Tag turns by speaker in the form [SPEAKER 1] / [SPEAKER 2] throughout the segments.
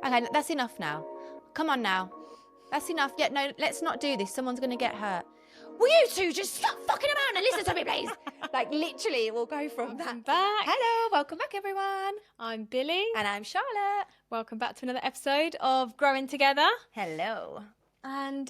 [SPEAKER 1] Okay, that's enough now. Come on now. That's enough. Yeah, no, let's not do this. Someone's going to get hurt. Will you two just stop fucking around and listen to me, please? Like, literally, we'll go from
[SPEAKER 2] Welcome
[SPEAKER 1] that.
[SPEAKER 2] back.
[SPEAKER 1] Hello, welcome back, everyone.
[SPEAKER 2] I'm Billy.
[SPEAKER 1] And I'm Charlotte.
[SPEAKER 2] Welcome back to another episode of Growing Together.
[SPEAKER 1] Hello.
[SPEAKER 2] And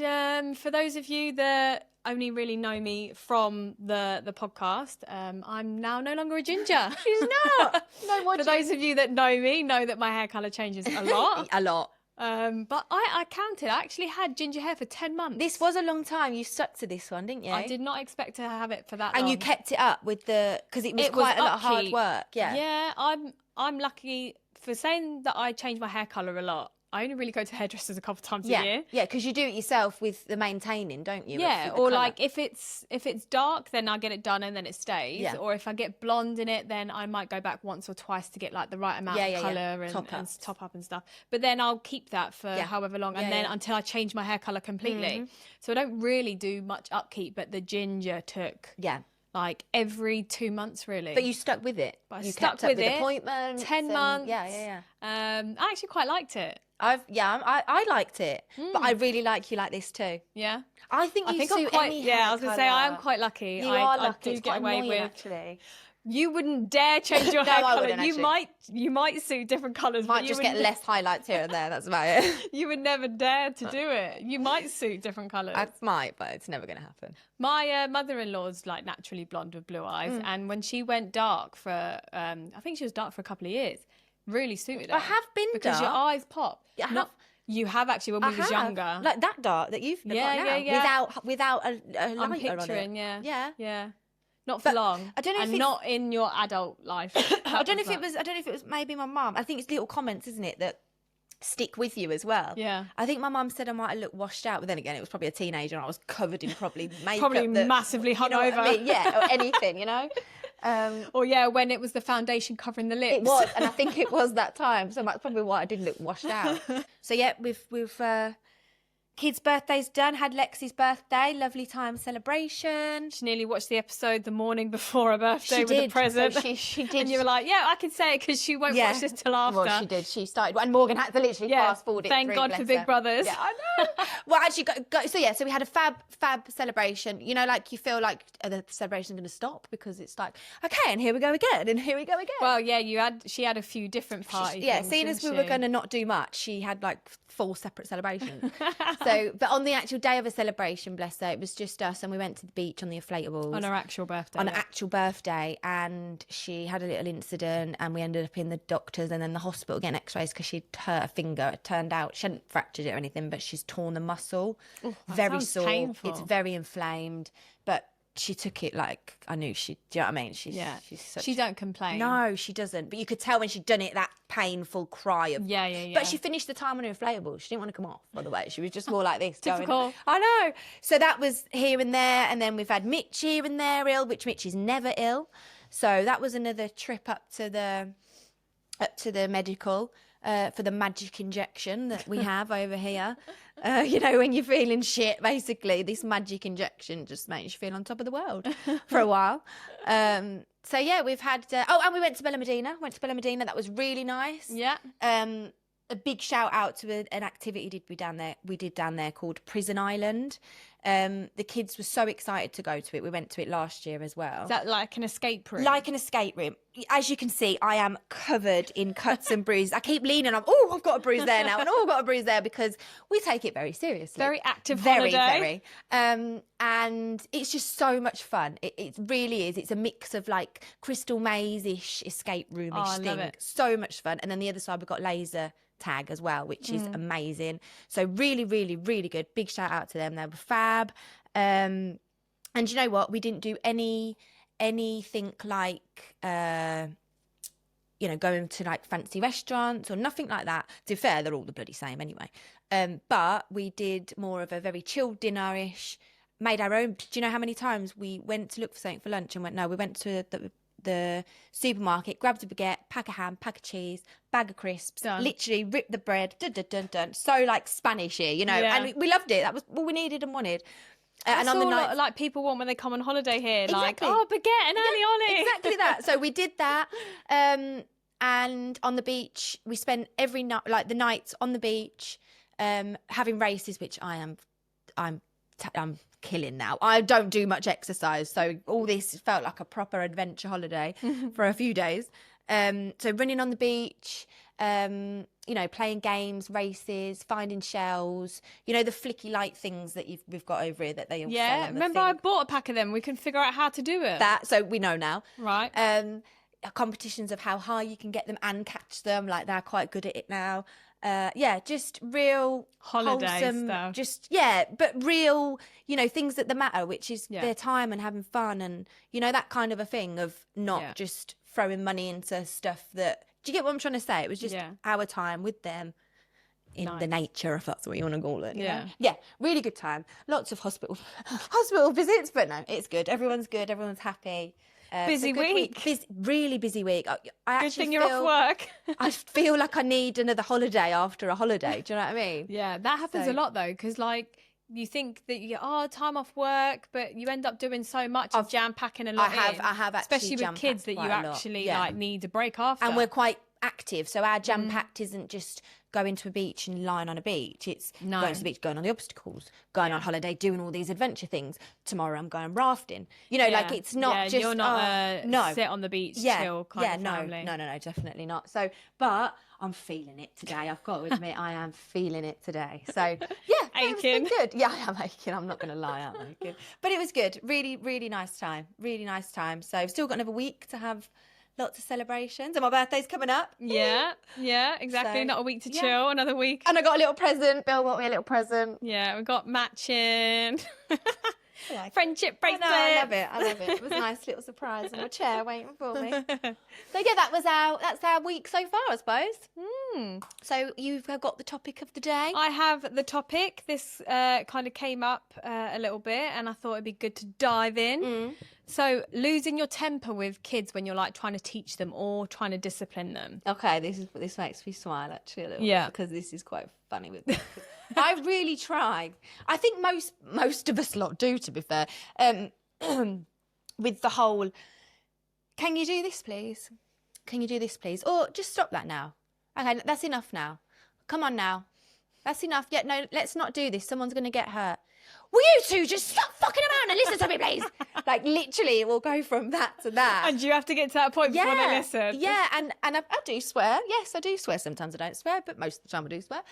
[SPEAKER 2] for those of you that only really know me from the podcast, I'm now no longer a ginger.
[SPEAKER 1] She's not. No more
[SPEAKER 2] For those of you that know me, know that my hair colour changes a lot.
[SPEAKER 1] A lot.
[SPEAKER 2] But I counted. I actually had ginger hair for 10 months.
[SPEAKER 1] This was a long time. You stuck to this one, didn't you?
[SPEAKER 2] I did not expect to have it for that long.
[SPEAKER 1] And you kept it up with because it was quite a lot of hard work. Yeah.
[SPEAKER 2] Yeah, I'm lucky for saying that I change my hair colour a lot. I only really go to hairdressers a couple of times a year.
[SPEAKER 1] Yeah, because you do it yourself with the maintaining, don't you?
[SPEAKER 2] Yeah, or like if it's dark, then I get it done and then it stays.
[SPEAKER 1] Yeah.
[SPEAKER 2] Or if I get blonde in it, then I might go back once or twice to get like the right amount of colour and top up and stuff. But then I'll keep that for however long, and then until I change my hair colour completely. Mm-hmm. So I don't really do much upkeep, but the ginger took like every 2 months really.
[SPEAKER 1] But you stuck with it.
[SPEAKER 2] But
[SPEAKER 1] you
[SPEAKER 2] stuck
[SPEAKER 1] kept up
[SPEAKER 2] with it.
[SPEAKER 1] Appointments.
[SPEAKER 2] 10 months.
[SPEAKER 1] Yeah.
[SPEAKER 2] I actually quite liked it.
[SPEAKER 1] I liked it, but I really like you like this too.
[SPEAKER 2] Yeah,
[SPEAKER 1] I think you suit any hair
[SPEAKER 2] I was going to say I am quite lucky.
[SPEAKER 1] You are lucky.
[SPEAKER 2] I do get away with.
[SPEAKER 1] Actually,
[SPEAKER 2] you wouldn't dare change your hair colour.
[SPEAKER 1] Actually.
[SPEAKER 2] You might suit different colours.
[SPEAKER 1] Might just get less highlights here and there. That's about it.
[SPEAKER 2] You would never dare to do it. You might suit different colours.
[SPEAKER 1] I might, but it's never going to happen.
[SPEAKER 2] My mother-in-law's like naturally blonde with blue eyes, and when she went dark for, I think she was dark for a couple of years. Really suited her.
[SPEAKER 1] I have been
[SPEAKER 2] because
[SPEAKER 1] dark.
[SPEAKER 2] your eyes pop.
[SPEAKER 1] Yeah,
[SPEAKER 2] you have actually when we was younger,
[SPEAKER 1] like that dark that you've got now, without a lighter
[SPEAKER 2] I'm picturing,
[SPEAKER 1] on it.
[SPEAKER 2] yeah. Not for long.
[SPEAKER 1] I don't know if
[SPEAKER 2] it's not in your adult life.
[SPEAKER 1] I don't know if it was maybe my mum. I think it's little comments, isn't it, that stick with you as well.
[SPEAKER 2] Yeah.
[SPEAKER 1] I think my mum said I might have looked washed out, but then again, it was probably a teenager and I was covered in probably makeup.
[SPEAKER 2] Probably massively hungover.
[SPEAKER 1] You know what I mean? Yeah, or anything, you know.
[SPEAKER 2] Or when it was the foundation covering the lips.
[SPEAKER 1] It was, and I think it was that time. So that's probably why I didn't look washed out. So yeah, we've kids' birthday's done. Had Lexi's birthday, lovely time celebration.
[SPEAKER 2] She nearly watched the episode the morning before her birthday with a present.
[SPEAKER 1] She did.
[SPEAKER 2] And you were like, yeah, I can say it because she won't watch this till after.
[SPEAKER 1] Well, she did. She started, and Morgan had to literally fast forward it.
[SPEAKER 2] Thank God for Big Brothers.
[SPEAKER 1] Yeah, I know. Well, actually, so we had a fab celebration. You know, like you feel like the celebration's going to stop because it's like, okay, and here we go again, and here we go again.
[SPEAKER 2] Well, yeah, she had a few different parties.
[SPEAKER 1] Seeing as we were going to not do much, she had like 4 separate celebrations. So, but on the actual day of a celebration, bless her, it was just us, and we went to the beach on the inflatables
[SPEAKER 2] on her actual birthday.
[SPEAKER 1] On her actual birthday, and she had a little incident, and we ended up in the doctors and then the hospital getting X-rays because she'd hurt a finger. It turned out she hadn't fractured it or anything, but she's torn the muscle. Very sore.
[SPEAKER 2] Painful.
[SPEAKER 1] It's very inflamed, but she took it like I knew she. Do you know what I mean?
[SPEAKER 2] She don't complain.
[SPEAKER 1] No, she doesn't. But you could tell when she'd done it, that painful cry of
[SPEAKER 2] yeah.
[SPEAKER 1] But she finished the time on her inflatable. She didn't want to come off. By the way, she was just more like this.
[SPEAKER 2] Typical.
[SPEAKER 1] I know. So that was here and there, and then we've had Mitch here and there ill, which Mitch is never ill. So that was another trip up to the medical. For the magic injection that we have over here. You know, when you're feeling shit, basically, this magic injection just makes you feel on top of the world for a while. So, yeah, we've had... and we went to Bella Medina. That was really nice.
[SPEAKER 2] Yeah.
[SPEAKER 1] A big shout out to an activity we did down there called Prison Island. The kids were so excited to go to it. We went to it last year as well.
[SPEAKER 2] Is that like an escape room?
[SPEAKER 1] Like an escape room. As you can see, I am covered in cuts and bruises. I keep leaning on, I've got a bruise there now, and I've got a bruise there, because we take it very seriously.
[SPEAKER 2] Very active holiday.
[SPEAKER 1] Very. And it's just so much fun. It really is. It's a mix of like Crystal Maze-ish, escape room-ish thing.
[SPEAKER 2] Love it.
[SPEAKER 1] So much fun. And then the other side, we've got laser tag as well, which is amazing. So really, really, really good. Big shout out to them. They were fab. And you know what? We didn't do anything like going to like fancy restaurants or nothing like that. To be fair, they're all the bloody same anyway. But we did more of a very chilled dinner-ish, made our own. Do you know how many times we went to look for something for lunch and we went to the supermarket, grabbed a baguette, pack of ham, pack of cheese, bag of crisps, literally ripped the bread, dun. So like Spanish here, and we loved it. That was all we needed and wanted.
[SPEAKER 2] And on the night, like people want when they come on holiday here, exactly. Like baguette and aioli.
[SPEAKER 1] Exactly that. So we did that, and And on the beach, we spent every night, like the nights on the beach, having races, which I'm killing now. I don't do much exercise, so all this felt like a proper adventure holiday for a few days. So running on the beach, playing games, races, finding shells, the flicky light things that we've got over here that they all sell.
[SPEAKER 2] Yeah, remember I bought a pack of them. We can figure out how to do it.
[SPEAKER 1] So we know now.
[SPEAKER 2] Right.
[SPEAKER 1] Competitions of how high you can get them and catch them. Like they're quite good at it now. Just real
[SPEAKER 2] holiday
[SPEAKER 1] wholesome,
[SPEAKER 2] stuff.
[SPEAKER 1] but real, things that matter, which is their time and having fun and, that kind of a thing of not just throwing money into stuff that, do you get what I'm trying to say? It was just our time with them in the nature, if that's what you want to call it.
[SPEAKER 2] Yeah.
[SPEAKER 1] Yeah, really good time. Lots of hospital visits, but no, it's good. Everyone's good. Everyone's happy.
[SPEAKER 2] Busy week.
[SPEAKER 1] Really busy week. I
[SPEAKER 2] good thing you're off work.
[SPEAKER 1] I feel like I need another holiday after a holiday. Do you know what I mean?
[SPEAKER 2] Yeah, that happens a lot though, because like you think that you get time off work, but you end up doing so much of jam packing a lot.
[SPEAKER 1] I have actually,
[SPEAKER 2] especially with kids that you actually like need a break after.
[SPEAKER 1] And we're quite active, so our jam packed isn't just going to a beach and lying on a beach. It's going to the beach, going on the obstacles, going on holiday, doing all these adventure things. Tomorrow I'm going rafting. Like it's not just
[SPEAKER 2] you're not sit on the beach chill kind of family.
[SPEAKER 1] No, definitely not. So, but I'm feeling it today. I've got to admit, I am feeling it today. So it's been good. Yeah, I am aching. I'm not going to lie, I'm aching. But it was good. Really, really nice time. Really nice time. So I've still got another week to have lots of celebrations, and my birthday's coming up.
[SPEAKER 2] Yeah, exactly. So, not a week to chill, another week.
[SPEAKER 1] And I got a little present. Bill got me a little present.
[SPEAKER 2] Yeah, we got matching friendship bracelet.
[SPEAKER 1] I love it. It was a nice little surprise in my chair waiting for me. So that's our week so far, I suppose. So you've got the topic of the day.
[SPEAKER 2] I have the topic. This kind of came up a little bit, and I thought it'd be good to dive in. So losing your temper with kids when you're like trying to teach them or trying to discipline them.
[SPEAKER 1] Okay, this makes me smile actually a little bit, because this is quite funny with me. I really try. I think most of us lot do, to be fair. With the whole, can you do this please? Can you do this please? Or just stop that now. Okay, that's enough now. Come on now. That's enough. Yeah, no, let's not do this. Someone's going to get hurt. Will you two just stop fucking around and listen to me, please? Like, literally, it will go from that to that.
[SPEAKER 2] And you have to get to that point before they listen.
[SPEAKER 1] Yeah, and I do swear. Yes, I do swear. Sometimes I don't swear, but most of the time I do swear.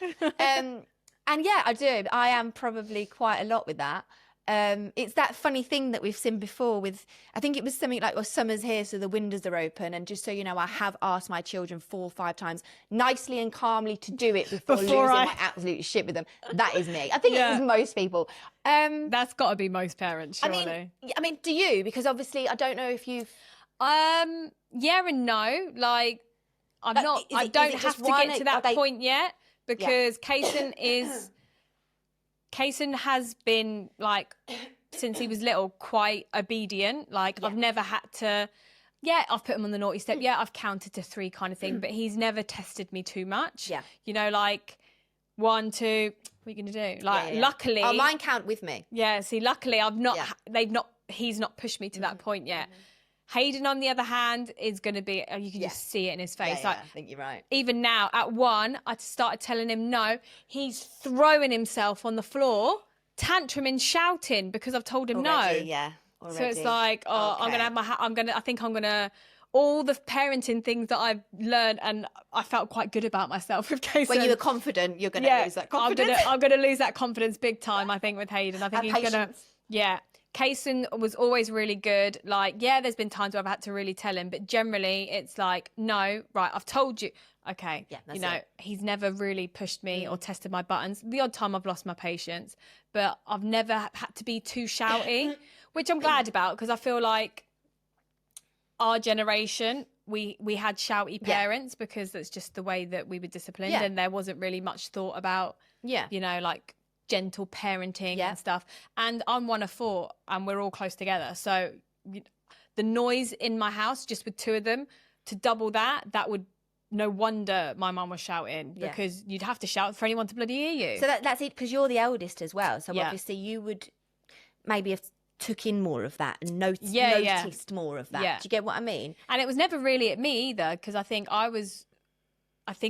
[SPEAKER 1] And yeah, I do. I am probably quite a lot with that. It's that funny thing that we've seen before with, I think it was something like, well, summer's here, so the windows are open. And just so you know, I have asked my children 4 or 5 times nicely and calmly to do it before losing my absolute shit with them. That is me. I think it is most people.
[SPEAKER 2] That's got to be most parents, surely.
[SPEAKER 1] I mean, do you? Because obviously, I don't know if you've...
[SPEAKER 2] Yeah and no. Like, I don't have to get to that point yet, because Kaysen has been, like, since he was little, quite obedient. Like, I've never had to... Yeah, I've put him on the naughty step. Yeah, I've counted to 3 kind of thing. But he's never tested me too much. Yeah. Like, 1, 2, what are you going to do? Like, luckily...
[SPEAKER 1] Oh, mine count with me.
[SPEAKER 2] Yeah, see, luckily, he's not pushed me to that point yet. Hayden, on the other hand, is going to be, you can just see it in his face.
[SPEAKER 1] I think you're right.
[SPEAKER 2] Even now, at 1, I started telling him no. He's throwing himself on the floor, tantruming, shouting because I've told him no.
[SPEAKER 1] Yeah, already. So
[SPEAKER 2] it's like, I'm going to have I think I'm going to, all the parenting things that I've learned, and I felt quite good about myself with Kaysen.
[SPEAKER 1] When you were confident, you're going to lose that confidence.
[SPEAKER 2] I'm going to lose that confidence big time, I think, with Hayden. I think he's going to, Kaysen was always really good. Like, there's been times where I've had to really tell him, but generally it's like, no, right, I've told you. Okay, he's never really pushed me or tested my buttons. The odd time I've lost my patience, but I've never had to be too shouty, which I'm glad about, because I feel like our generation, we had shouty parents because that's just the way that we were disciplined, and there wasn't really much thought about, like, gentle parenting and stuff. And I'm 1 of 4 and we're all close together, so the noise in my house, just with 2 of them, to double that would, no wonder my mum was shouting, because you'd have to shout for anyone to bloody hear you.
[SPEAKER 1] So that's it, because you're the eldest as well, so obviously you would maybe have took in more of that and noticed more of that.
[SPEAKER 2] Yeah.
[SPEAKER 1] Do you get what I mean?
[SPEAKER 2] And it was never really at me either, because I think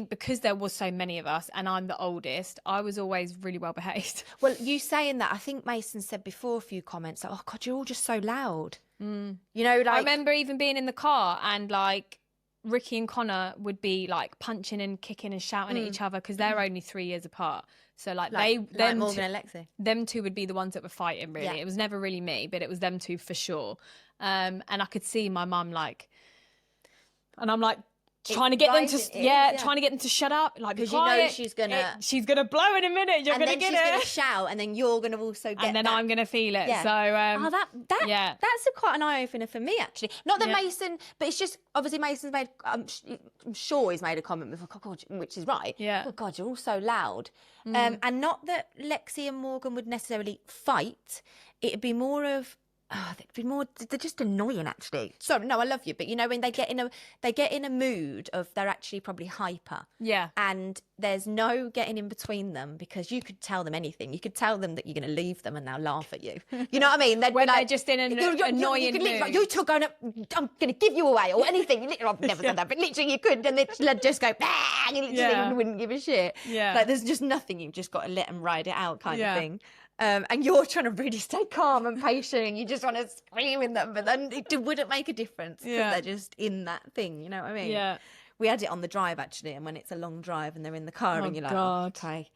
[SPEAKER 2] because there was so many of us and I'm the oldest, I was always really well behaved.
[SPEAKER 1] Well, you saying that, I think Mason said before a few comments, like, oh God, you're all just so loud. You know, like...
[SPEAKER 2] I remember even being in the car and like Ricky and Connor would be like punching and kicking and shouting at each other because they're only 3 years apart. So like Morgan
[SPEAKER 1] and Alexi.
[SPEAKER 2] Them two would be the ones that were fighting really. Yeah. It was never really me, but it was them two for sure. And I could see my mum like, and I'm like, trying to get them to shut up, like
[SPEAKER 1] because you know she's gonna
[SPEAKER 2] blow in a minute. You're gonna get it.
[SPEAKER 1] She's gonna shout, and then you're gonna also get.
[SPEAKER 2] And then I'm gonna feel it. Yeah. So
[SPEAKER 1] that's quite an eye opener for me actually. Not that Mason, but it's just obviously Mason's made. I'm sure he's made a comment before, God, which is right.
[SPEAKER 2] Yeah.
[SPEAKER 1] Oh God, you're all so loud. And not that Lexi and Morgan would necessarily fight. It'd be more of. They're just annoying actually. Sorry, no, I love you, but you know when they get in a mood of they're actually probably hyper.
[SPEAKER 2] Yeah.
[SPEAKER 1] And there's no getting in between them because you could tell them anything. You could tell them that you're going to leave them and they'll laugh at you. You know what I mean?
[SPEAKER 2] They're just in an annoying mood.
[SPEAKER 1] Like, you two going up, I'm going to give you away or anything. I've never done that, but literally you could, and they'd just go, bah, and you literally wouldn't give a shit.
[SPEAKER 2] Yeah.
[SPEAKER 1] Like there's just nothing. You've just got to let them ride it out, kind of thing. And you're trying to really stay calm and patient and you just want to scream in them, but then it wouldn't make a difference because they're just in that thing, you know what I mean?
[SPEAKER 2] Yeah.
[SPEAKER 1] We had it on the drive actually, and when it's a long drive and they're in the car and you're like, oh, okay,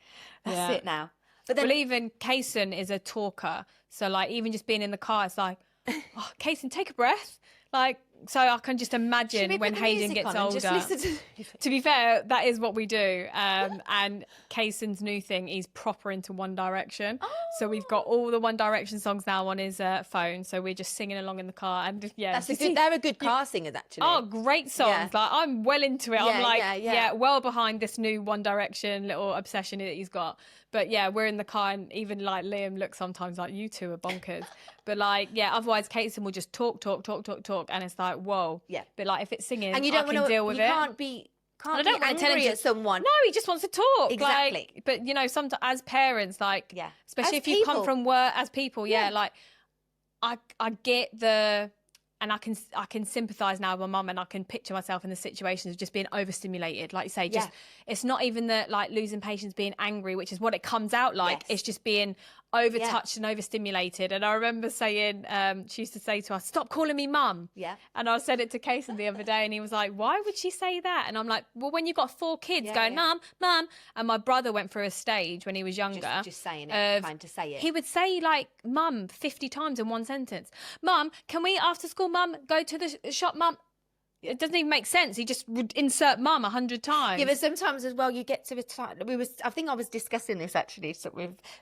[SPEAKER 1] that's it now. But then
[SPEAKER 2] even Kaysen is a talker, so like even just being in the car, it's like, oh, Kaysen, take a breath. Like, so I can just imagine when Hayden gets older. To be fair, that is what we do. And Kaysen's new thing, he's proper into One Direction. Oh. So we've got all the One Direction songs now on his phone. So we're just singing along in the car. And
[SPEAKER 1] they're a good car singers, actually.
[SPEAKER 2] Oh, great songs. Yeah. Like I'm well into it. I'm like, well behind this new One Direction little obsession that he's got. But yeah, we're in the car, and even like Liam looks sometimes like, you two are bonkers. But like, yeah, otherwise Kaysen will just talk, and it's like, whoa. Yeah. But like, if it's singing, and you don't want to deal with it.
[SPEAKER 1] You can't be angry at someone.
[SPEAKER 2] No, he just wants to talk.
[SPEAKER 1] Exactly.
[SPEAKER 2] Like, but you know, sometimes as parents, like, especially if you come from work as people, like, I get the. And I can sympathise now with my mum, and I can picture myself in the situations of just being overstimulated. Like you say, it's not even the like losing patience, being angry, which is what it comes out like. It's just being overtouched and overstimulated. And I remember saying, she used to say to us, "Stop calling me mum." Yeah. And I said it to Kaysen the other day, and he was like, "Why would she say that?" And I'm like, "Well, when you've got 4 kids going, mum, mum," and my brother went through a stage when he was younger,
[SPEAKER 1] just saying it, trying to say it.
[SPEAKER 2] He would say like "mum" 50 times in one sentence. "Mum, can we after school, mum, go to the shop, mum?" It doesn't even make sense. He just would insert mum 100 times.
[SPEAKER 1] Yeah, but sometimes as well, you get to a time. I think I was discussing this actually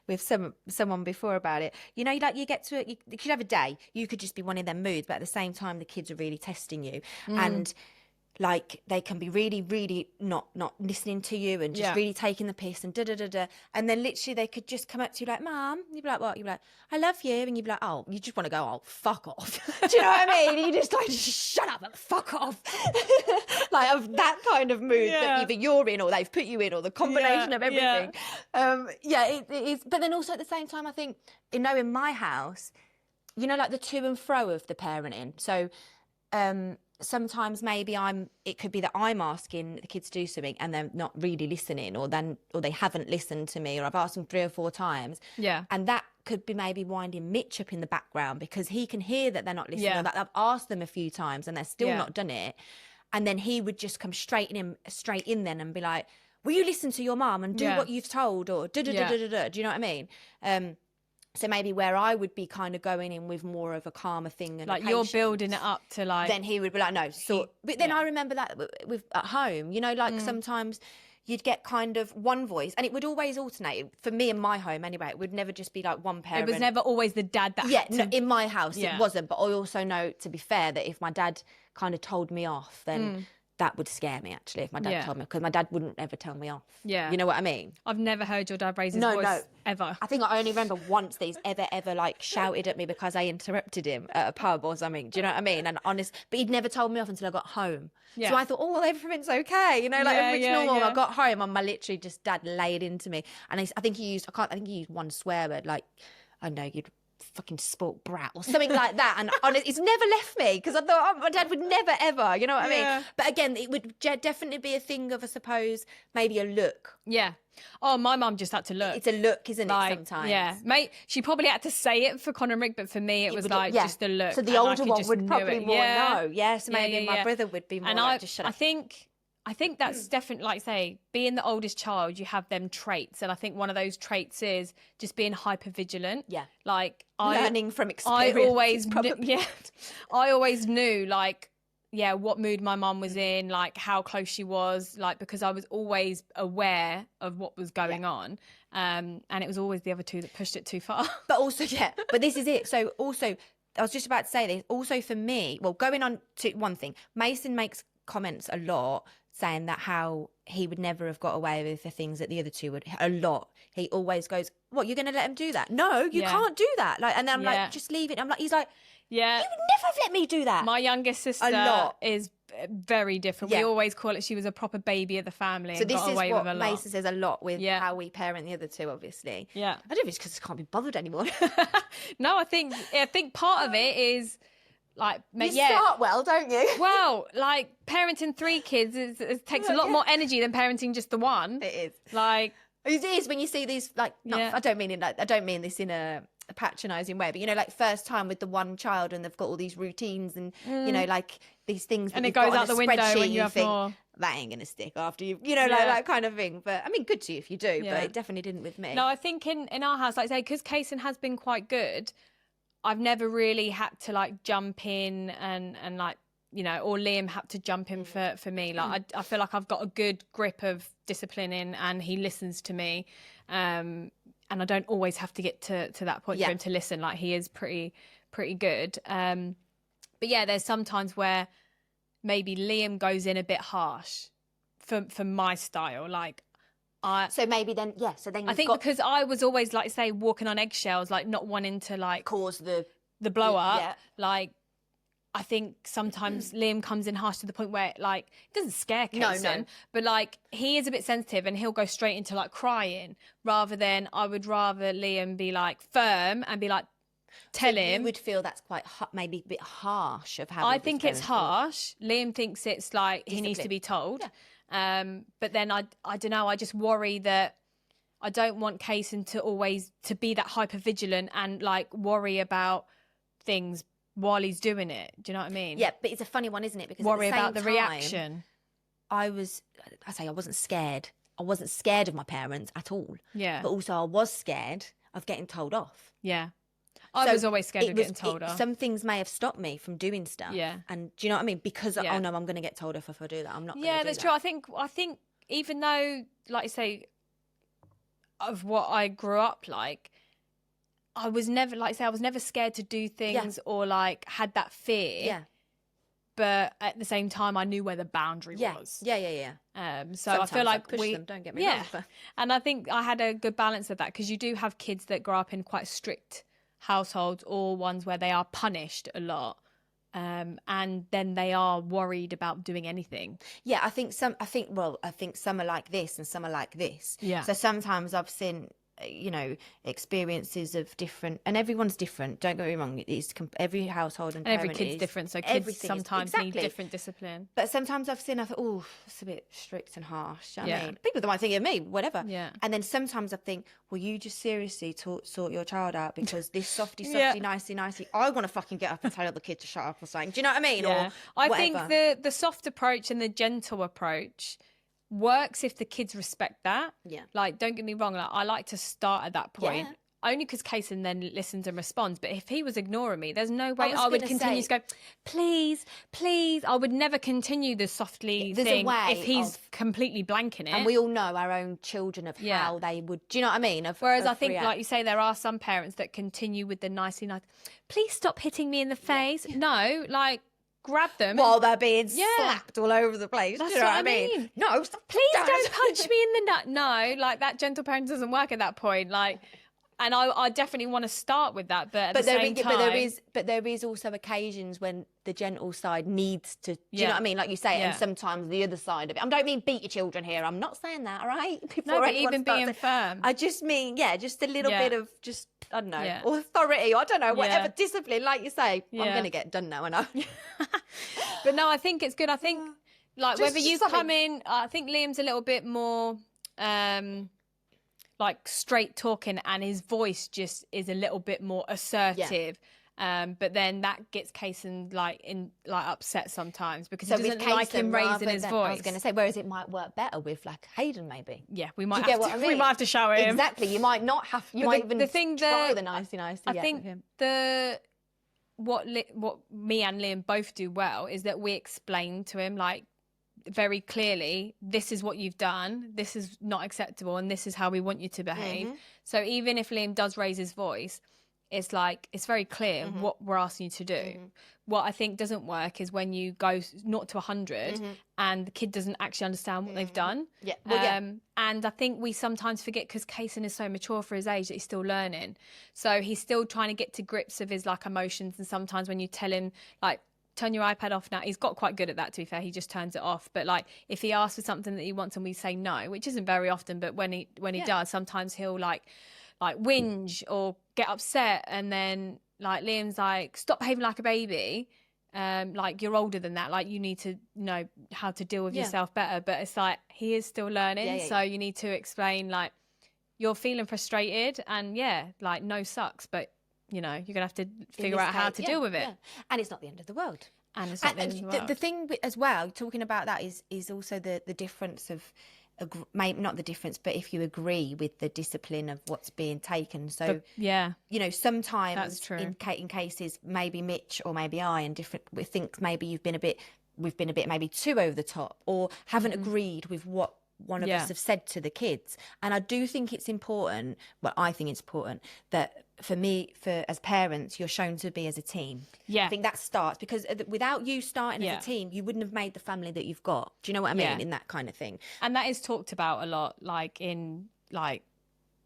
[SPEAKER 1] with someone before about it. You know, you get to you could have a day. You could just be one of them moods, but at the same time, the kids are really testing you, and like they can be really, really not listening to you and just really taking the piss and and then literally they could just come up to you like, "Mum," you'd be like, "What?" You'd be like, "I love you," and you'd be like, "Oh," you just want to go, "Oh, fuck off." Do you know what I mean? You just like, shut up and fuck off. Like of that kind of mood that either you're in or they've put you in, or the combination of everything. It is. But then also at the same time, I think, in my house, you know, like the to and fro of the parenting. So, sometimes maybe it could be that I'm asking the kids to do something and they're not really listening, or they haven't listened to me, or I've asked them 3 or 4 times. Yeah. And that could be maybe winding Mitch up in the background because he can hear that they're not listening, or that I've asked them a few times and they're still not done it. And then he would just come straight in then and be like, "Will you listen to your mum and do what you've told?" Or do you know what I mean? So maybe where I would be kind of going in with more of a calmer thing, and
[SPEAKER 2] like you're building it up to like.
[SPEAKER 1] Then he would be like, "No." But then I remember that with at home, you know, like sometimes you'd get kind of one voice, and it would always alternate. For me in my home, anyway, it would never just be like one parent.
[SPEAKER 2] It was never always the dad that.
[SPEAKER 1] No, in my house it wasn't. But I also know, to be fair, that if my dad kind of told me off, then. That would scare me, actually, if my dad told me, because my dad wouldn't ever tell me off. Yeah. You know what I mean?
[SPEAKER 2] I've never heard your dad raise his voice ever.
[SPEAKER 1] I think I only remember once that he's ever like shouted at me because I interrupted him at a pub or something. Do you know what I mean? And but he'd never told me off until I got home. Yeah. So I thought, oh, everything's okay. You know, like everything's normal. I got home and literally just dad laid into me. And I think he used one swear word, like, I know you'd fucking sport brat or something like that. And honestly, it's never left me because I thought, oh, my dad would never, ever, you know what I mean? But again, it would definitely be a thing of, I suppose, maybe a look.
[SPEAKER 2] Yeah. Oh, my mum just had to look.
[SPEAKER 1] It's a look, isn't it, sometimes?
[SPEAKER 2] Yeah. Mate, she probably had to say it for Conor and Rick, but for me, it was like just a look.
[SPEAKER 1] So the older one would probably more know. Yeah, so maybe my brother would be more like, just shut up.
[SPEAKER 2] I think that's definitely, like say, being the oldest child, you have them traits. And I think one of those traits is just being hypervigilant.
[SPEAKER 1] Yeah.
[SPEAKER 2] Like,
[SPEAKER 1] learning from experience.
[SPEAKER 2] I always knew, like, what mood my mum was in, like how close she was, like, because I was always aware of what was going on. And it was always the other two that pushed it too far.
[SPEAKER 1] But also, but this is it. So also, I was just about to say this, also for me, well, going on to one thing, Mason makes comments a lot saying that how he would never have got away with the things that the other two would, a lot. He always goes, what, you're going to let him do that? No, you can't do that. Like, and then I'm like, just leave it. I'm like, he's like,
[SPEAKER 2] yeah,
[SPEAKER 1] you would never have let me do that.
[SPEAKER 2] My youngest sister is very different. We always call it, she was a proper baby of the family. So and this got away is what
[SPEAKER 1] Mason says a lot with how we parent the other two, obviously.
[SPEAKER 2] Yeah.
[SPEAKER 1] I don't know if it's because I can't be bothered anymore.
[SPEAKER 2] No, I think part of it is like...
[SPEAKER 1] You start well, don't you?
[SPEAKER 2] Well, like parenting 3 kids it takes a lot more energy than parenting just the one.
[SPEAKER 1] It is.
[SPEAKER 2] Like...
[SPEAKER 1] It is when you see these, like, I don't mean this in a patronising way, but you know, like first time with the one child and they've got all these routines and you know, like these things that
[SPEAKER 2] and it goes out the window when you have more.
[SPEAKER 1] That ain't gonna stick after you know, like that kind of thing. But I mean, good to you if you do, but it definitely didn't with me.
[SPEAKER 2] No, I think in our house, like I say, because Kaysen has been quite good, I've never really had to like jump in and like, you know, or Liam had to jump in for me. Like I feel like I've got a good grip of disciplining and he listens to me. And I don't always have to get to that point for him to listen. Like he is pretty good. But yeah, there's sometimes where maybe Liam goes in a bit harsh for my style. Like
[SPEAKER 1] so maybe then I think
[SPEAKER 2] because I was always like say walking on eggshells, like not wanting to like
[SPEAKER 1] cause the
[SPEAKER 2] blow up. Like I think sometimes Liam comes in harsh to the point where like it doesn't scare Kaysen, but like he is a bit sensitive and he'll go straight into like crying rather than I would rather Liam be like firm and be like tell him.
[SPEAKER 1] You would feel that's quite maybe a bit harsh of how
[SPEAKER 2] I think it's harsh. Liam thinks it's like he needs to be told. Yeah. But then I don't know, I just worry that I don't want Kaysen to always to be that hyper vigilant and like worry about things while he's doing it. Do you know what I mean?
[SPEAKER 1] Yeah, but it's a funny one, isn't it? Because
[SPEAKER 2] worry
[SPEAKER 1] at the same
[SPEAKER 2] about the
[SPEAKER 1] time,
[SPEAKER 2] reaction.
[SPEAKER 1] I wasn't scared. I wasn't scared of my parents at all.
[SPEAKER 2] Yeah.
[SPEAKER 1] But also I was scared of getting told off.
[SPEAKER 2] Yeah. I was always scared of getting told off.
[SPEAKER 1] Some things may have stopped me from doing stuff.
[SPEAKER 2] Yeah.
[SPEAKER 1] And do you know what I mean? Because, oh no, I'm going to get told off if I do that. I'm not going to do that.
[SPEAKER 2] Yeah, that's true. I think even though, like you say, of what I grew up like, I was never, like I say, I was never scared to do things or like had that fear.
[SPEAKER 1] Yeah.
[SPEAKER 2] But at the same time, I knew where the boundary was.
[SPEAKER 1] Yeah.
[SPEAKER 2] So
[SPEAKER 1] sometimes
[SPEAKER 2] I feel like
[SPEAKER 1] I push them, don't get me wrong. But...
[SPEAKER 2] And I think I had a good balance of that because you do have kids that grow up in quite strict households or ones where they are punished a lot. And then they are worried about doing anything.
[SPEAKER 1] Yeah, I think some are like this and some are like this.
[SPEAKER 2] Yeah.
[SPEAKER 1] So sometimes I've seen, you know, experiences of different, and everyone's different. Don't get me wrong; it's every household and
[SPEAKER 2] every kid's different. So kids sometimes need different discipline.
[SPEAKER 1] But sometimes I've thought, oh, it's a bit strict and harsh. I mean, people might think of me, whatever.
[SPEAKER 2] Yeah.
[SPEAKER 1] And then sometimes I think, well, you just seriously sort your child out because this softy, nicey, I want to fucking get up and tell the kid to shut up or something. Do you know what I mean?
[SPEAKER 2] Yeah.
[SPEAKER 1] Or
[SPEAKER 2] I
[SPEAKER 1] whatever.
[SPEAKER 2] think the soft approach and the gentle approach works if the kids respect that.
[SPEAKER 1] Yeah.
[SPEAKER 2] Like, don't get me wrong. Like, I like to start at that point. Yeah. Only because Kaysen then listens and responds. But if he was ignoring me, there's no way I would continue to go, please. I would never continue the softly thing if he's completely blanking it.
[SPEAKER 1] And we all know our own children of how they would, do you know what I mean?
[SPEAKER 2] Whereas I think, like you say, there are some parents that continue with the nicey nice, please stop hitting me in the face. Yeah. No, like, grab them
[SPEAKER 1] while they're being slapped all over the place.
[SPEAKER 2] That's
[SPEAKER 1] you know
[SPEAKER 2] what I mean.
[SPEAKER 1] No,
[SPEAKER 2] please don't punch me in the nut. No, like that gentle parent doesn't work at that point. Like, And I definitely want to start with that, but at the same time...
[SPEAKER 1] But there is also occasions when the gentle side needs to... Do you know what I mean? Like you say, and sometimes the other side of it. I don't mean beat your children here. I'm not saying that, all right?
[SPEAKER 2] No, but even being firm.
[SPEAKER 1] I just mean, just a little bit of just, I don't know, authority. I don't know, whatever discipline, like you say. I'm going to get done now, I know.
[SPEAKER 2] But no, I think it's good. I think, like, whether you come in... I think Liam's a little bit more... like straight talking, and his voice just is a little bit more assertive. But then that gets Kaysen upset sometimes because he doesn't like him raising his voice.
[SPEAKER 1] I was going to say, whereas it might work better with like Hayden, maybe.
[SPEAKER 2] Yeah, we might have to shower him.
[SPEAKER 1] Exactly, you might not have. You might even try the nicey.
[SPEAKER 2] I think what me and Liam both do well is that we explain to him like, very clearly, this is what you've done, this is not acceptable, and this is how we want you to behave. So even if Liam does raise his voice, it's like, it's very clear what we're asking you to do. What I think doesn't work is when you go 0 to 100 and the kid doesn't actually understand what they've done. And I think we sometimes forget, because Kaysen is so mature for his age, that he's still learning. So he's still trying to get to grips of his like emotions, and sometimes when you tell him like, turn your iPad off now. He's got quite good at that, to be fair. He just turns it off. But like, if he asks for something that he wants and we say no, which isn't very often, but when he does, sometimes he'll like whinge or get upset. And then like Liam's like, stop behaving like a baby. Like, you're older than that. Like, you need to know how to deal with yourself better. But it's like, he is still learning. So you need to explain like, you're feeling frustrated, and like, no sucks, but you know, you're gonna have to figure out how to deal with it.
[SPEAKER 1] And it's not the end of the world.
[SPEAKER 2] And it's not the end of the world.
[SPEAKER 1] The thing as well, talking about that, is also the difference of, maybe not the difference, but if you agree with the discipline of what's being taken. So you know, sometimes in cases, maybe Mitch or maybe I, and we think maybe we've been a bit maybe too over the top, or haven't agreed with what one of us have said to the kids. And I do think it's important, I think it's important that as parents, you're shown to be as a team. I think that starts, because without you starting as a team, you wouldn't have made the family that you've got. Do you know what I mean? In that kind of thing.
[SPEAKER 2] And that is talked about a lot, like in like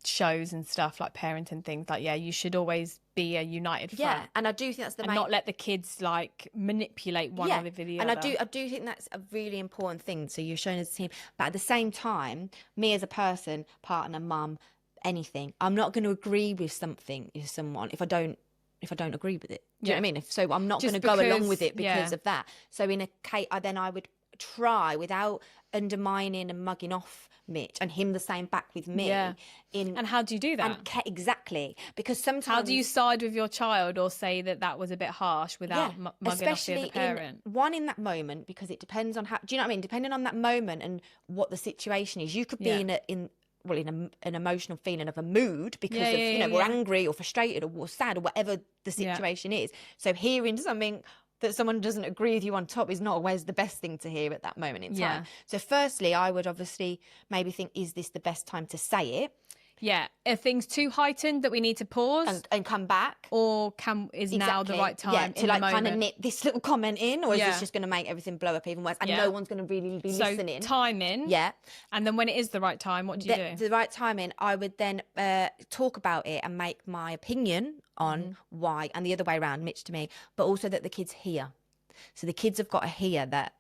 [SPEAKER 2] shows and stuff, like parenting things, like you should always be a united front.
[SPEAKER 1] And I do think that's
[SPEAKER 2] not let the kids like manipulate one over the other.
[SPEAKER 1] And I do think that's a really important thing. So you're shown as a team, but at the same time, me as a person, partner, mum, anything, I'm not going to agree with something with someone if I don't agree with it. Do you know what I mean? So I'm not going to go along with it because of that. So in a case, I would try, without undermining and mugging off Mitch, and him the same back with me.
[SPEAKER 2] And how do you do that?
[SPEAKER 1] Exactly, because sometimes, how
[SPEAKER 2] do you side with your child or say that was a bit harsh without mugging off the other parent?
[SPEAKER 1] In that moment, because it depends on how. Do you know what I mean? Depending on that moment and what the situation is, you could be in an emotional feeling of a mood because we're angry or frustrated or sad or whatever the situation is. So hearing something that someone doesn't agree with you on top is not always the best thing to hear at that moment in time. So firstly, I would obviously maybe think, is this the best time to say it?
[SPEAKER 2] Are things too heightened that we need to pause
[SPEAKER 1] and come back,
[SPEAKER 2] or is now the right time
[SPEAKER 1] to like kind of nip this little comment in, or is this just going to make everything blow up even worse, and no one's going to really be listening?
[SPEAKER 2] Timing, and then when it is the right time, what do you do? The
[SPEAKER 1] right timing, I would then talk about it and make my opinion on why, and the other way around, Mitch to me, but also that the kids hear. So the kids have got to hear that.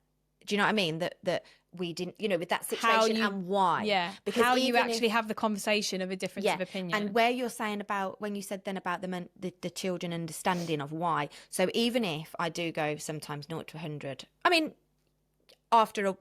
[SPEAKER 1] Do you know what I mean? That we didn't, with that situation and why.
[SPEAKER 2] Because how you actually have the conversation of a difference of opinion.
[SPEAKER 1] And where you're saying about, when you said then about the children understanding of why. So even if I do go sometimes 0 to 100, I mean, after a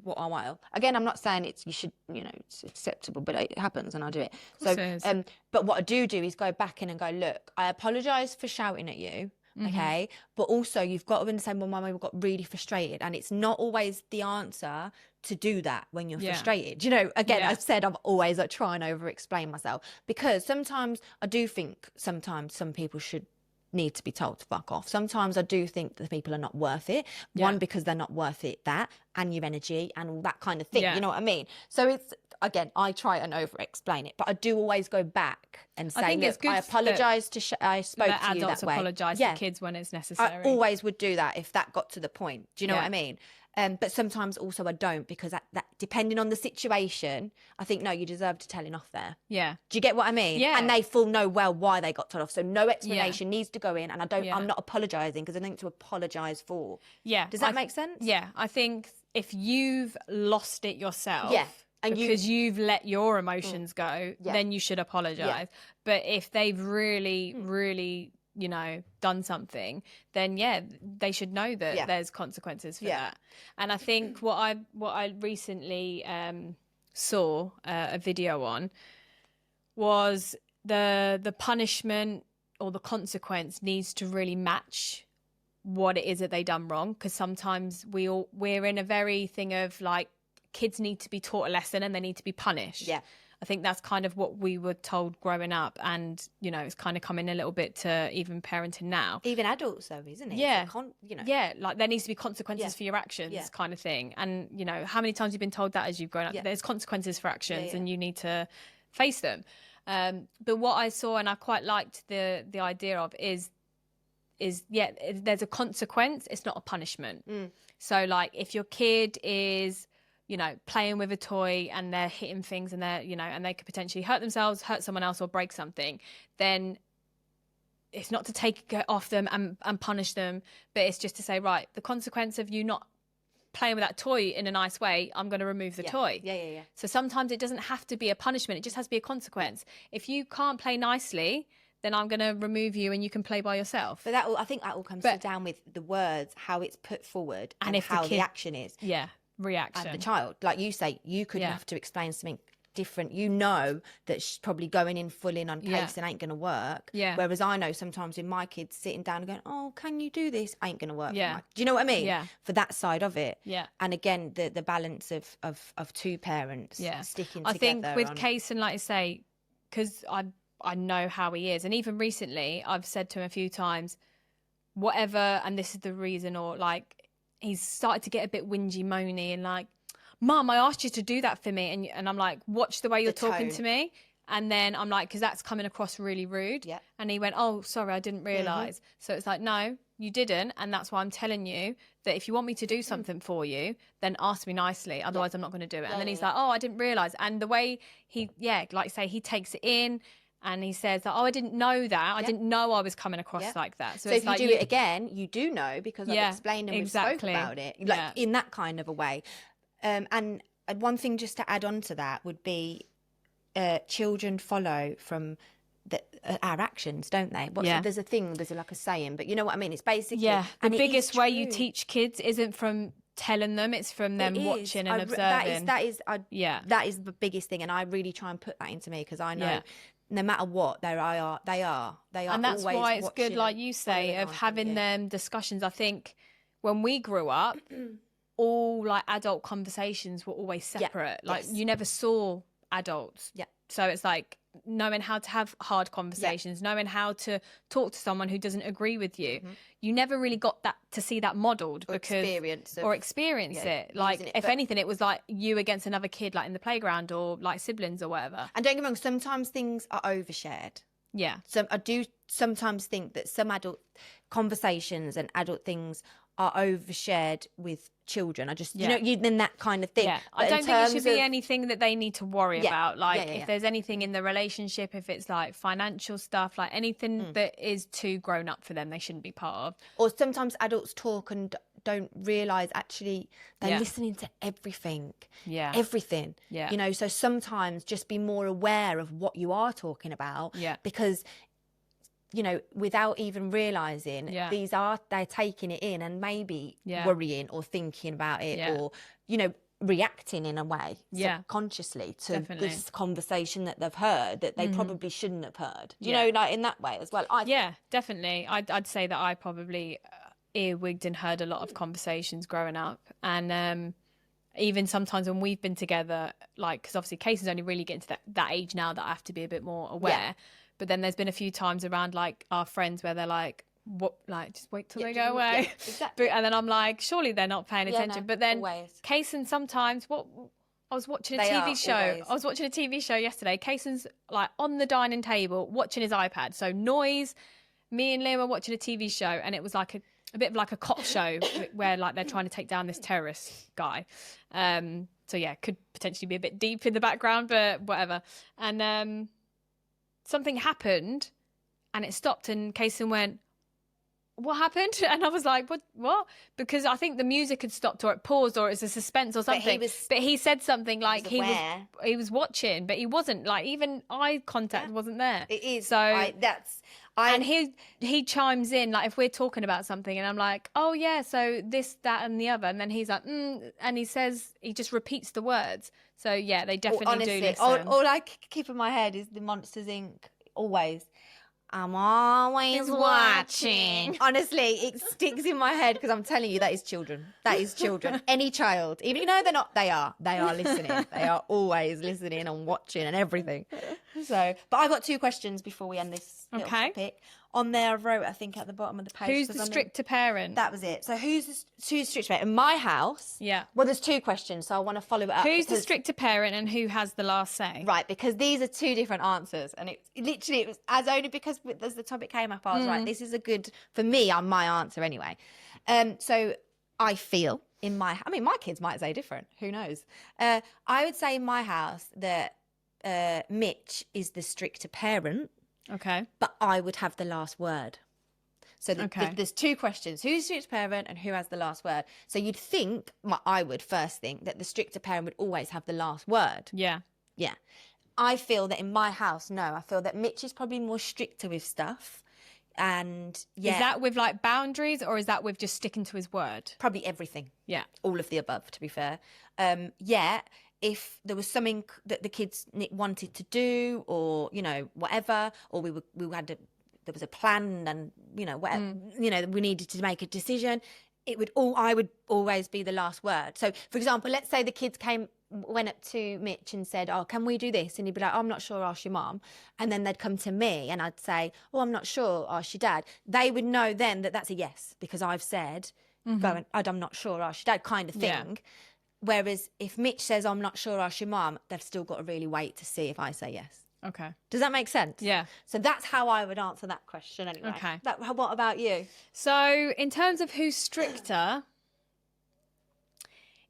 [SPEAKER 1] while. Again, I'm not saying you should, it's acceptable, but it happens and I do it. So, but what I do is go back in and go, look, I apologise for shouting at you. Okay, but also you've got to understand, well, Mum, we got really frustrated, and it's not always the answer to do that when you're frustrated. Again, I've said I'm always trying to over-explain myself, because sometimes I do think some people should need to be told to fuck off. Sometimes I do think that people are not worth it. One, because they're not worth it, and your energy and all that kind of thing. You know what I mean? So again, I try and over-explain it, but I do always go back and say,
[SPEAKER 2] I think it's good
[SPEAKER 1] I apologise I spoke
[SPEAKER 2] that
[SPEAKER 1] to you that
[SPEAKER 2] adults
[SPEAKER 1] way.
[SPEAKER 2] apologise to kids when it's necessary.
[SPEAKER 1] I always would do that if that got to the point. Do you know what I mean? But sometimes also I don't, because that depending on the situation, I think, no, you deserve to telling off there.
[SPEAKER 2] Yeah.
[SPEAKER 1] Do you get what I mean?
[SPEAKER 2] Yeah.
[SPEAKER 1] And they full know well why they got told off. So no explanation needs to go in, and I'm not apologising, because I think to apologise for.
[SPEAKER 2] Yeah.
[SPEAKER 1] Does that make sense?
[SPEAKER 2] Yeah. I think if you've lost it yourself.
[SPEAKER 1] Yeah. And
[SPEAKER 2] because you've let your emotions go, then you should apologise. Yeah. But if they've really, really, you know, done something, then they should know that there's consequences for that. And I think what I recently saw a video on was the punishment or the consequence needs to really match what it is that they done wrong, because sometimes we're in a very thing of like, kids need to be taught a lesson and they need to be punished. Yeah. I think that's kind of what we were told growing up, and, you know, it's kind of coming a little bit to even parenting now.
[SPEAKER 1] Even adults though, isn't it?
[SPEAKER 2] Yeah. Yeah, like there needs to be consequences for your actions kind of thing. And, you know, how many times you've been told that as you've grown up? There's consequences for actions and you need to face them. But what I saw, and I quite liked the idea of, is there's a consequence, it's not a punishment. So like if your kid is, you know, playing with a toy and they're hitting things and they're, you know, and they could potentially hurt themselves, hurt someone else, or break something, then it's not to take it off them and punish them, but it's just to say, right, the consequence of you not playing with that toy in a nice way, I'm going to remove the toy. Yeah. So sometimes it doesn't have to be a punishment, it just has to be a consequence. If you can't play nicely, then I'm going to remove you and you can play by yourself. But
[SPEAKER 1] I think that all comes down with the words, how it's put forward, and
[SPEAKER 2] if
[SPEAKER 1] how the action is.
[SPEAKER 2] Yeah. Reaction.
[SPEAKER 1] And the child, like you say, you could have to explain something different. You know that she's probably going in full in on case and ain't going to work. Yeah. Whereas I know sometimes with my kids sitting down and going, "Oh, can you do this?" Ain't going to work. Yeah. Do you know what I mean? Yeah. For that side of it. Yeah. And again, the balance of two parents sticking together.
[SPEAKER 2] I think with Kason, like I say, because I know how he is, and even recently I've said to him a few times, whatever, and this is the reason, or like, he's started to get a bit whingy, moany, and like, "Mum, I asked you to do that for me," and I'm like, "Watch the way you're talking to me." And then I'm like, because that's coming across really rude. Yeah. And he went, "Oh, sorry, I didn't realise." So it's like, no, you didn't, and that's why I'm telling you that if you want me to do something for you, then ask me nicely. Otherwise, I'm not going to do it. And then he's like, "Oh, I didn't realise." And the way he, like say, he takes it in. And he says, "Oh, I didn't know that. I didn't know I was coming across like that."
[SPEAKER 1] So if you do it again, you do know, because I've explained and we've spoke about it, like in that kind of a way. And one thing just to add on to that would be, children follow from our actions, don't they? There's like a saying, but you know what I mean? It's basically...
[SPEAKER 2] Yeah, the biggest way you teach kids isn't from telling them, it's from them watching and observing.
[SPEAKER 1] That is the biggest thing, and I really try and put that into me, because I know... No matter what, they are.
[SPEAKER 2] And that's why it's good, like you say, of having them discussions. I think when we grew up, all like adult conversations were always separate. Like you never saw adults. Yeah. So it's like knowing how to have hard conversations, knowing how to talk to someone who doesn't agree with you. You never really got that to see that modelled, experience it. Like if anything, it was like you against another kid, like in the playground, or like siblings or whatever.
[SPEAKER 1] And don't get me wrong, sometimes things are overshared. Yeah. So I do sometimes think that some adult conversations and adult things are overshared with children. I just, then that kind of thing. Yeah.
[SPEAKER 2] I don't think it should be anything that they need to worry about. Like if there's anything in the relationship, if it's like financial stuff, like anything that is too grown up for them, they shouldn't be part of.
[SPEAKER 1] Or sometimes adults talk and don't realise actually they're listening to everything. Yeah. Everything. Yeah. You know, so sometimes just be more aware of what you are talking about. Yeah. Because you know, without even realising, they're taking it in and maybe worrying or thinking about it or, you know, reacting in a way subconsciously to this conversation that they've heard that they probably shouldn't have heard. You know, like in that way as well.
[SPEAKER 2] Definitely. I'd say that I probably earwigged and heard a lot of conversations growing up. And even sometimes when we've been together, like, because obviously Casey's only really getting to that age now that I have to be a bit more aware. Yeah. But then there's been a few times around like our friends where they're like, "What? Like, just wait till they go away." Yeah, exactly. And then I'm like, surely they're not paying attention. No, but then Kason sometimes, what I was watching a
[SPEAKER 1] They
[SPEAKER 2] TV
[SPEAKER 1] are
[SPEAKER 2] show.
[SPEAKER 1] always.
[SPEAKER 2] I was watching a TV show yesterday. Kayson's like on the dining table watching his iPad. So noise. Me and Liam were watching a TV show, and it was like a bit of like a cop show where like they're trying to take down this terrorist guy. So yeah, could potentially be a bit deep in the background, but whatever. And something happened, and it stopped, and Kayson went, "What happened?" And I was like, what? Because I think the music had stopped, or it paused, or it was a suspense or something. But he said something like he was watching, but he wasn't. Like even eye contact wasn't there.
[SPEAKER 1] It is.
[SPEAKER 2] So and he chimes in, like if we're talking about something and I'm like, oh yeah, so this, that and the other, and then he's like, and he just repeats the words. So yeah, they definitely do listen.
[SPEAKER 1] All I keep in my head is the Monsters Inc. Always. I'm always watching. Honestly, it sticks in my head because I'm telling you, that is children. That is children. Any child, even though they're not, they are listening. They are always listening and watching and everything. So, but I got 2 questions before we end this little topic. On there, I wrote, I think, at the bottom of the page.
[SPEAKER 2] Who's the stricter parent?
[SPEAKER 1] That was it. So who's the stricter parent? In my house, well, there's 2 questions, so I want to follow it up.
[SPEAKER 2] Who's the stricter parent and who has the last say?
[SPEAKER 1] Right, because these are 2 different answers. And it was as only because as the topic came up, I was like, this is a good, for me, on my answer anyway. So I feel my kids might say different. Who knows? I would say in my house that Mitch is the stricter parent.
[SPEAKER 2] Okay.
[SPEAKER 1] But I would have the last word. So there's 2 questions. Who's the stricter parent and who has the last word? So you'd think, I would first think, that the stricter parent would always have the last word.
[SPEAKER 2] Yeah.
[SPEAKER 1] Yeah. I feel that in my house, no. I feel that Mitch is probably more stricter with stuff. And yeah.
[SPEAKER 2] Is that with like boundaries, or is that with just sticking to his word?
[SPEAKER 1] Probably everything.
[SPEAKER 2] Yeah.
[SPEAKER 1] All of the above, to be fair. If there was something that the kids wanted to do, or whatever, or there was a plan, and whatever, we needed to make a decision, I would always be the last word. So, for example, let's say the kids went up to Mitch and said, "Oh, can we do this?" And he'd be like, "Oh, I'm not sure, ask your mum." And then they'd come to me and I'd say, "Oh, I'm not sure, ask your dad." They would know then that that's a yes, because I've said, I'm not sure, ask your dad, kind of thing. Yeah. Whereas if Mitch says, "I'm not sure, ask your mum," they've still got to really wait to see if I say yes.
[SPEAKER 2] Okay.
[SPEAKER 1] Does that make sense?
[SPEAKER 2] Yeah.
[SPEAKER 1] So that's how I would answer that question anyway.
[SPEAKER 2] Okay.
[SPEAKER 1] What about you?
[SPEAKER 2] So in terms of who's stricter,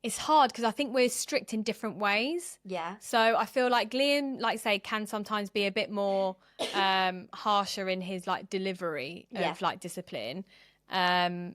[SPEAKER 2] it's hard because I think we're strict in different ways.
[SPEAKER 1] Yeah.
[SPEAKER 2] So I feel like Liam, like say, can sometimes be a bit more harsher in his like delivery of like discipline. And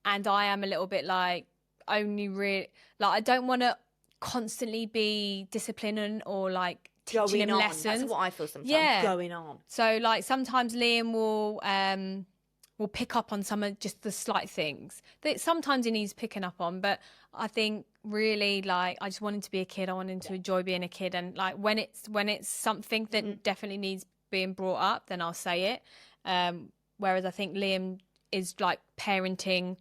[SPEAKER 2] I am a little bit like, I don't want to constantly be disciplining or like teaching him lessons.
[SPEAKER 1] That's what I feel sometimes. Yeah. Going on.
[SPEAKER 2] So like sometimes Liam will pick up on some of just the slight things that sometimes he needs picking up on. But I think really like I just want him to be a kid. I want him to enjoy being a kid. And like when it's something that definitely needs being brought up, then I'll say it. Whereas I think Liam is like parenting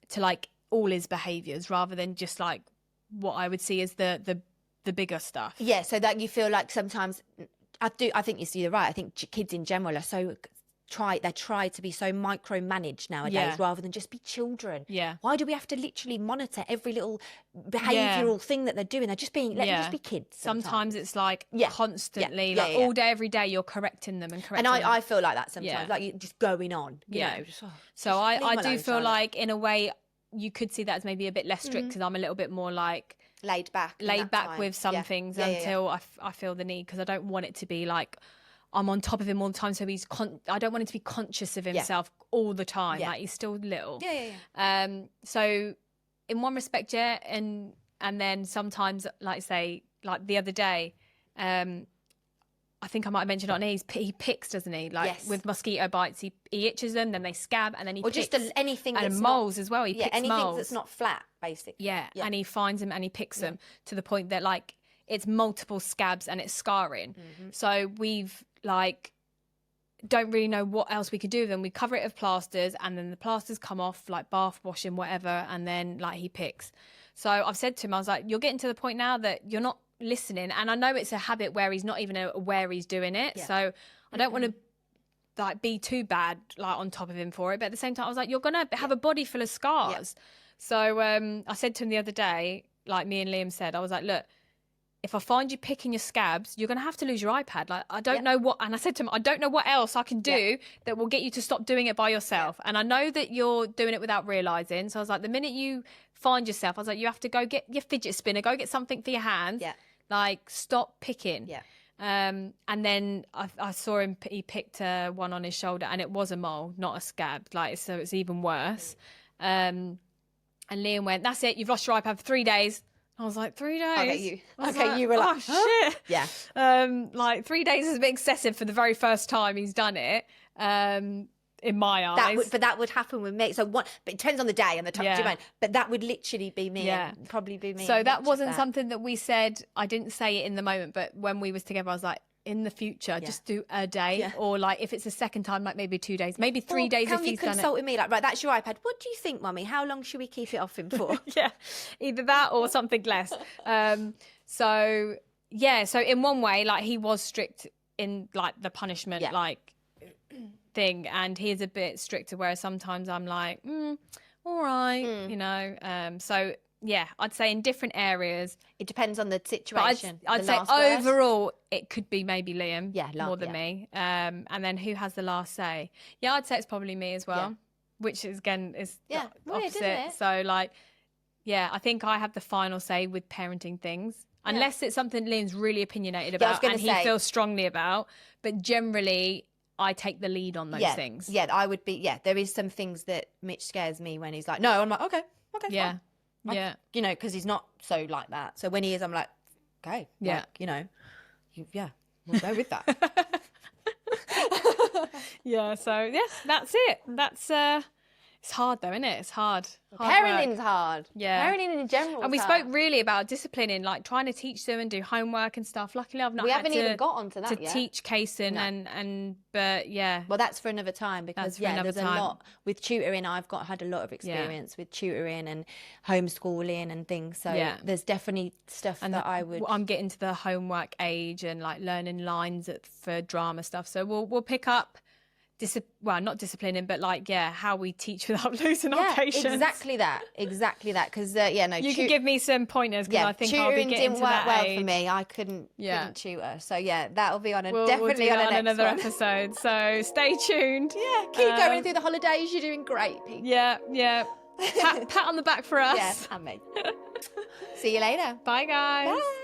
[SPEAKER 2] to like all his behaviours rather than just like what I would see as the bigger stuff. Yeah, so that you feel like sometimes I think you're right. I think kids in general are so they try to be so micromanaged nowadays rather than just be children. Yeah. Why do we have to literally monitor every little behavioural thing that they're doing? They're just being let them just be kids. Sometimes it's like constantly, all day, every day, you're correcting them and correcting them. And I feel like that sometimes, like you're just going on. You know. Just, so I do feel like in a way you could see that as maybe a bit less strict because I'm a little bit more like laid back with some things until I feel the need, because I don't want it to be like I'm on top of him all the time, so I don't want him to be conscious of himself all the time. Like he's still little. So in one respect, and then sometimes, like say, like the other day, I think I might have mentioned on he picks, doesn't he? Like with mosquito bites, he itches them, then they scab, and then he picks. Or just anything that's and moles as well. He picks anything moles. That's not flat, basically. Yeah, and he finds them and he picks them to the point that like it's multiple scabs and it's scarring. So we've like don't really know what else we could do with them. We cover it with plasters, and then the plasters come off, like bath washing, whatever, and then like he picks. So I've said to him, I was like, you're getting to the point now that you're not listening, and I know it's a habit where he's not even aware he's doing it. So I don't want to like be too bad like on top of him for it, but at the same time I was like, you're gonna have a body full of scars. So I said to him the other day, like me and Liam said, I was like, look, if I find you picking your scabs, you're going to have to lose your iPad. Like, I don't know what, and I said to him, I don't know what else I can do that will get you to stop doing it by yourself. And I know that you're doing it without realising. So I was like, the minute you find yourself, I was like, you have to go get your fidget spinner, go get something for your hands. Yeah. Like, stop picking. Yeah. And then I saw him, he picked one on his shoulder, and it was a mole, not a scab. Like, so it's even worse. And Liam went, that's it, you've lost your iPad for 3 days. I was like, 3 days?
[SPEAKER 1] You were like,
[SPEAKER 2] oh, shit.
[SPEAKER 1] Yeah.
[SPEAKER 2] Like 3 days is a bit excessive for the very first time he's done it, in my eyes.
[SPEAKER 1] But that would happen with me. So but it depends on the day and the time. Do you mind? But that would literally be me. Yeah. Probably be me.
[SPEAKER 2] So that wasn't something that we said. I didn't say it in the moment, but when we was together, I was like, in the future, just do a day, or like if it's a second time, like maybe 2 days, maybe 3 days if he's done it.
[SPEAKER 1] Can you consult with me? Like, right, that's your iPad. What do you think, Mummy? How long should we keep it off him for?
[SPEAKER 2] Yeah, either that or something less. So in one way, like he was strict in like the punishment, like thing, and he's a bit stricter. Whereas sometimes I'm like, all right, you know. So yeah, I'd say in different areas.
[SPEAKER 1] It depends on the situation.
[SPEAKER 2] I'd say overall, it could be maybe Liam more than me. And then who has the last say? Yeah, I'd say it's probably me as well, which is, again, is the opposite. So like, I think I have the final say with parenting things. Unless it's something Liam's really opinionated about and he feels strongly about. But generally, I take the lead on those things.
[SPEAKER 1] Yeah, I would be, there is some things that Mitch scares me when he's like, no, I'm like, okay, fine.
[SPEAKER 2] Yeah.
[SPEAKER 1] You know, because he's not so like that. So when he is, I'm like, okay. Yeah. Like, you know, we'll go with that.
[SPEAKER 2] So, that's it. That's, it's hard though, isn't it? It's hard.
[SPEAKER 1] Parenting's hard.
[SPEAKER 2] Yeah.
[SPEAKER 1] Parenting in general.
[SPEAKER 2] And we spoke really about disciplining, like trying to teach them and do homework and stuff. Luckily, I've not
[SPEAKER 1] We haven't even got onto that
[SPEAKER 2] yet. To teach Kaysen but yeah.
[SPEAKER 1] Well, that's for another time because there's a lot with tutoring. I've had a lot of experience with tutoring and homeschooling and things. So there's definitely stuff and that
[SPEAKER 2] I'm getting to the homework age and like learning lines for drama stuff. So we'll pick up. Not disciplining, but like, how we teach without losing our patience.
[SPEAKER 1] Exactly that. Because,
[SPEAKER 2] you can give me some pointers because I think I'll be getting to that
[SPEAKER 1] well
[SPEAKER 2] age.
[SPEAKER 1] For me. I couldn't tutor. So, that'll be on
[SPEAKER 2] definitely on another episode. So, stay tuned.
[SPEAKER 1] Yeah, keep going through the holidays. You're doing great, people.
[SPEAKER 2] Yeah. Pat on the back for us.
[SPEAKER 1] Yeah, and me. See you later.
[SPEAKER 2] Bye, guys.
[SPEAKER 1] Bye.